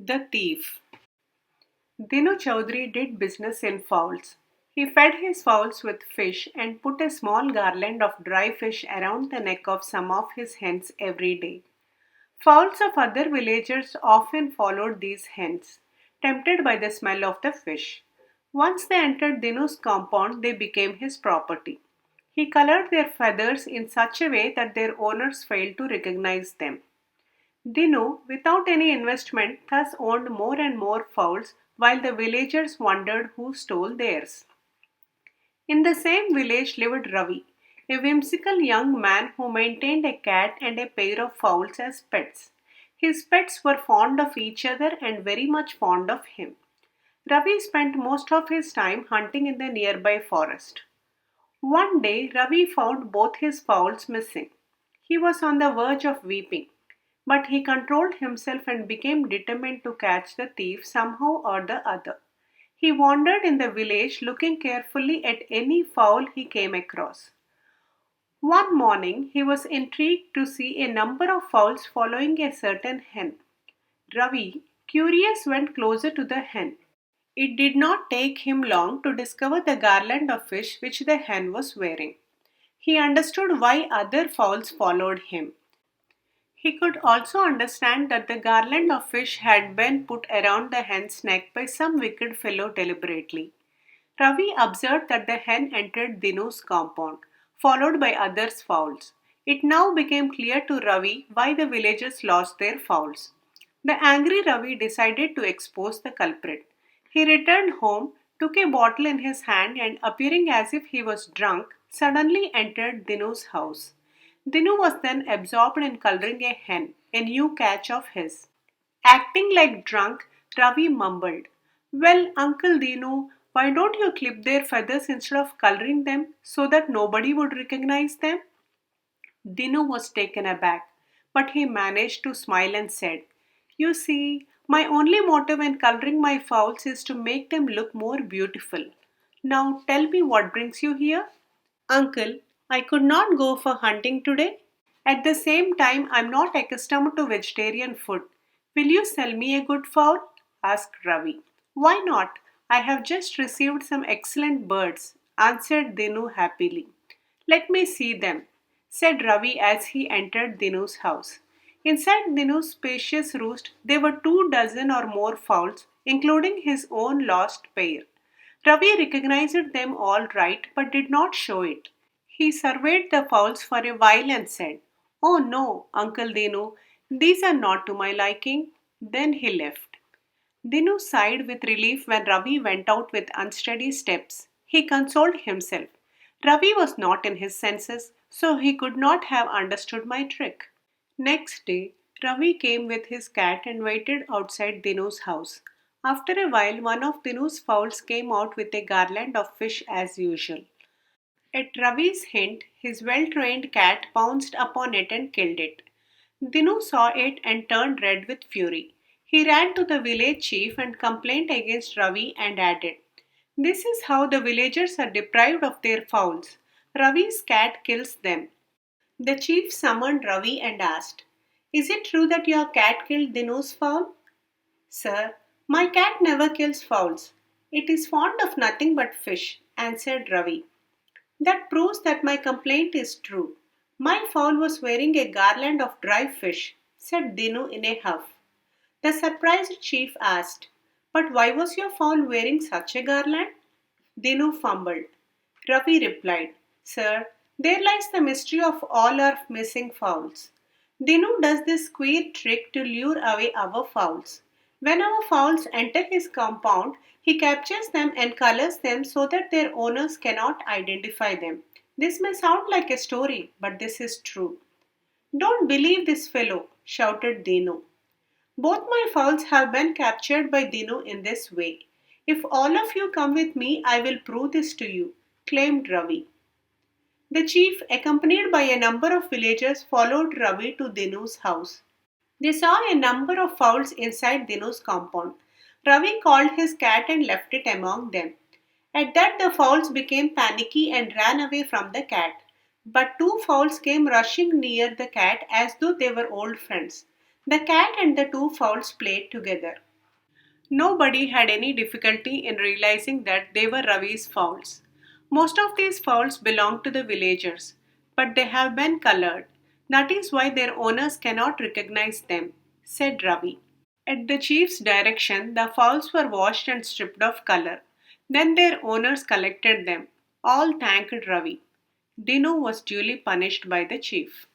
The Thief. Dinu Chaudhary did business in fowls. He fed his fowls with fish and put a small garland of dry fish around the neck of some of his hens every day. Fowls of other villagers often followed these hens, tempted by the smell of the fish. Once they entered Dinu's compound, they became his property. He colored their feathers in such a way that their owners failed to recognize them. Dinu, without any investment, thus owned more and more fowls while the villagers wondered who stole theirs. In the same village lived Ravi, a whimsical young man who maintained a cat and a pair of fowls as pets. His pets were fond of each other and very much fond of him. Ravi spent most of his time hunting in the nearby forest. One day, Ravi found both his fowls missing. He was on the verge of weeping, but he controlled himself and became determined to catch the thief somehow or the other. He wandered in the village looking carefully at any fowl he came across. One morning, he was intrigued to see a number of fowls following a certain hen. Ravi, curious, went closer to the hen. It did not take him long to discover the garland of fish which the hen was wearing. He understood why other fowls followed him. He could also understand that the garland of fish had been put around the hen's neck by some wicked fellow deliberately. Ravi observed that the hen entered Dinu's compound, followed by others' fowls. It now became clear to Ravi why the villagers lost their fowls. The angry Ravi decided to expose the culprit. He returned home, took a bottle in his hand, and appearing as if he was drunk, suddenly entered Dinu's house. Dinu was then absorbed in coloring a hen, a new catch of his. Acting like drunk, Ravi mumbled, "Well, Uncle Dinu, why don't you clip their feathers instead of coloring them so that nobody would recognize them?" Dinu was taken aback, but he managed to smile and said, "You see, my only motive in coloring my fowls is to make them look more beautiful. Now tell me what brings you here?" "Uncle, I could not go for hunting today. At the same time, I'm not accustomed to vegetarian food. Will you sell me a good fowl?" asked Ravi. "Why not? I have just received some excellent birds," answered Dinu happily. "Let me see them," said Ravi as he entered Dinu's house. Inside Dinu's spacious roost, there were 2 dozen or more fowls, including his own lost pair. Ravi recognized them all right but did not show it. He surveyed the fowls for a while and said, "Oh no, Uncle Dinu, these are not to my liking." Then he left. Dinu sighed with relief when Ravi went out with unsteady steps. He consoled himself. Ravi was not in his senses, so he could not have understood my trick. Next day, Ravi came with his cat and waited outside Dinu's house. After a while, one of Dinu's fowls came out with a garland of fish as usual. At Ravi's hint, his well trained cat pounced upon it and killed it. Dinu saw it and turned red with fury. He ran to the village chief and complained against Ravi and added, "This is how the villagers are deprived of their fowls. Ravi's cat kills them." The chief summoned Ravi and asked, "Is it true that your cat killed Dinu's fowl?" "Sir, my cat never kills fowls. It is fond of nothing but fish," answered Ravi. "That proves that my complaint is true. My fowl was wearing a garland of dry fish," said Dinu in a huff. The surprised chief asked, "But why was your fowl wearing such a garland?" Dinu fumbled. Ravi replied, "Sir, there lies the mystery of all our missing fowls. Dinu does this queer trick to lure away our fowls. When our fowls enter his compound, he captures them and colors them so that their owners cannot identify them. This may sound like a story, but this is true." "Don't believe this fellow," shouted Dinu. "Both my fowls have been captured by Dinu in this way. If all of you come with me, I will prove this to you," claimed Ravi. The chief, accompanied by a number of villagers, followed Ravi to Dinu's house. They saw a number of fowls inside Dinu's compound. Ravi called his cat and left it among them. At that, the fowls became panicky and ran away from the cat. But 2 fowls came rushing near the cat as though they were old friends. The cat and the 2 fowls played together. Nobody had any difficulty in realizing that they were Ravi's fowls. Most of these fowls belong to the villagers, but they have been colored. That is why their owners cannot recognize them, said Ravi. At the chief's direction, the fowls were washed and stripped of color. Then their owners collected them. All thanked Ravi. Dinu was duly punished by the chief.